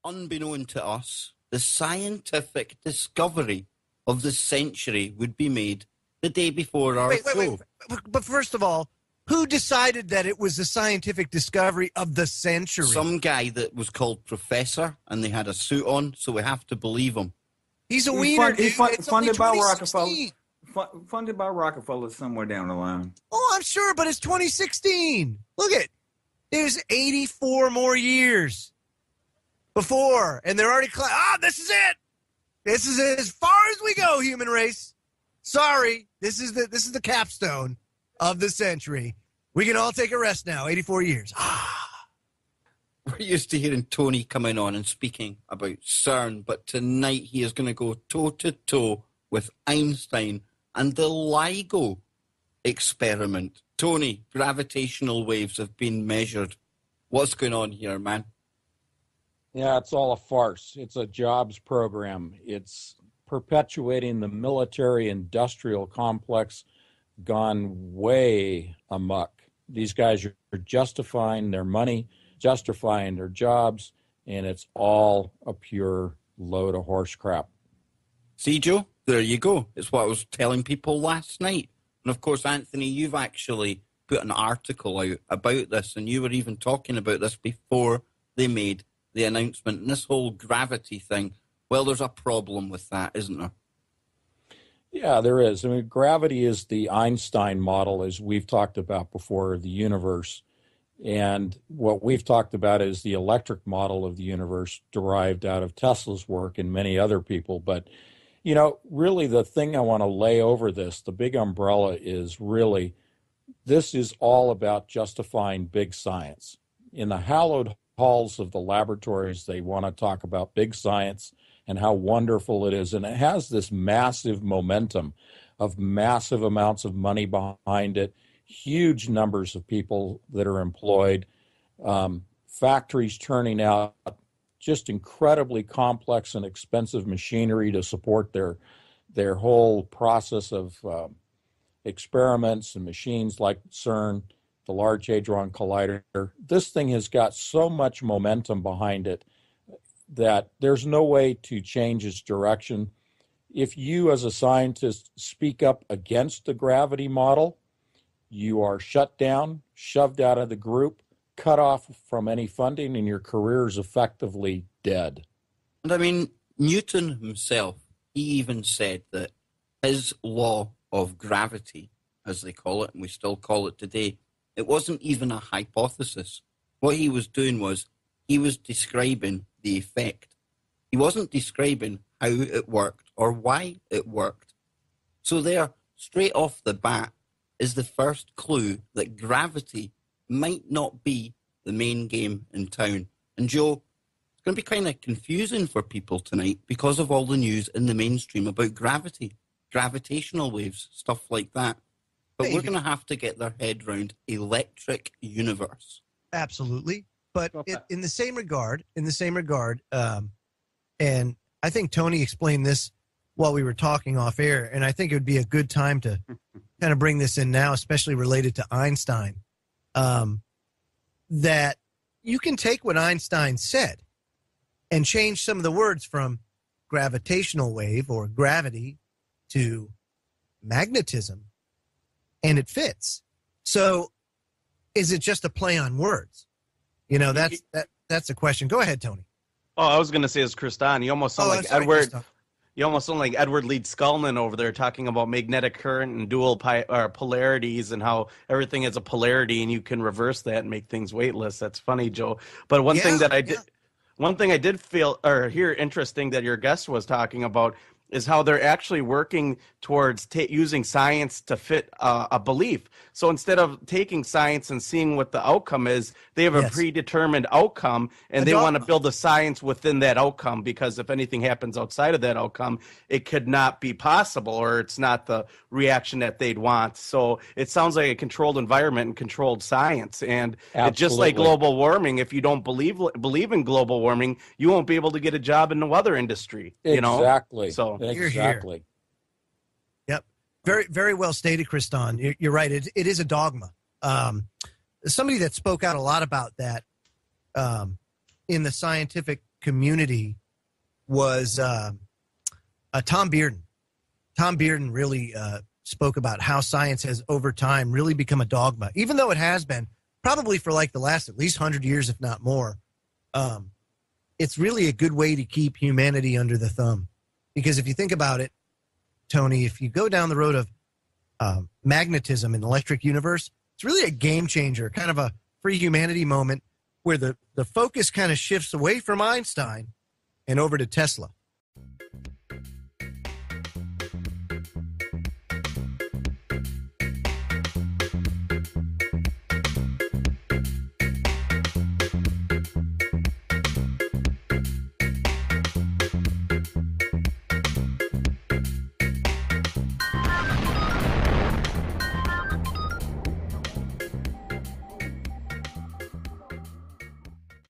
Unbeknown to us, the scientific discovery of the century would be made the day before our show. Wait. But first of all, who decided that it was the scientific discovery of the century? Some guy that was called Professor, and they had a suit on, so we have to believe him. He's a wiener, dude. Funded by Rockefeller. Funded by Rockefeller somewhere down the line. Oh, I'm sure, but it's 2016. Look at, there's 84 more years before, and they're already this is it. This is as far as we go, human race. Sorry, this is the capstone of the century. We can all take a rest now. 84 years. We're used to hearing Tony coming on and speaking about CERN, but tonight he is going to go toe-to-toe with Einstein and the LIGO experiment. Tony, gravitational waves have been measured. What's going on here, man? Yeah, it's all a farce. It's a jobs program. It's perpetuating the military-industrial complex gone way amok. These guys are justifying their money, justifying their jobs, and it's all a pure load of horse crap. See, Joe, there you go. It's what I was telling people last night. And, of course, Anthony, you've actually put an article out about this, and you were even talking about this before they made the announcement. And this whole gravity thing, well, there's a problem with that, isn't there? Yeah, there is. I mean, gravity is the Einstein model, as we've talked about before, of the universe. And what we've talked about is the electric model of the universe derived out of Tesla's work and many other people. But, you know, really the thing I want to lay over this, the big umbrella, is really this is all about justifying big science. In the hallowed halls of the laboratories, they want to talk about big science and how wonderful it is. And it has this massive momentum of massive amounts of money behind it, huge numbers of people that are employed, factories turning out just incredibly complex and expensive machinery to support their whole process of experiments and machines like CERN, the Large Hadron Collider. This thing has got so much momentum behind it that there's no way to change its direction. If you as a scientist speak up against the gravity model, you are shut down, shoved out of the group, cut off from any funding, and your career is effectively dead. And I mean, Newton himself, he even said that his law of gravity, as they call it, and we still call it today, it wasn't even a hypothesis. What he was doing was he was describing the effect. He wasn't describing how it worked or why it worked. So there, straight off the bat, is the first clue that gravity might not be the main game in town. And Joe, it's going to be kind of confusing for people tonight because of all the news in the mainstream about gravity, gravitational waves, stuff like that. But we're going to have to get their head round electric universe. Absolutely. But in the same regard, and I think Tony explained this while we were talking off air, and I think it would be a good time to kind of bring this in now, especially related to Einstein, that you can take what Einstein said and change some of the words from gravitational wave or gravity to magnetism, and it fits. So is it just a play on words? You know, that's a question. Go ahead, Tony. Oh, I was going to say it's Kristan. You almost sound like Edward. You almost sound like Edward Leeds Scullman over there talking about magnetic current and dual polarities and how everything is a polarity and you can reverse that and make things weightless. That's funny, Joe. But one thing I did feel or hear interesting that your guest was talking about is how they're actually working towards using science to fit a belief. So instead of taking science and seeing what the outcome is, they have a predetermined outcome, and they want to build a science within that outcome, because if anything happens outside of that outcome, it could not be possible, or it's not the reaction that they'd want. So it sounds like a controlled environment and controlled science. And it's just like global warming. If you don't believe in global warming, you won't be able to get a job in the weather industry. You know? Exactly. So exactly. Yep. Very, very well stated, Kristan. You're right. It is a dogma. Somebody that spoke out a lot about that in the scientific community was Tom Bearden. Tom Bearden really spoke about how science has over time really become a dogma, even though it has been probably for like the last at least 100 years, if not more. It's really a good way to keep humanity under the thumb. Because if you think about it, Tony, if you go down the road of magnetism in the electric universe, it's really a game changer, kind of a free humanity moment where the focus kind of shifts away from Einstein and over to Tesla.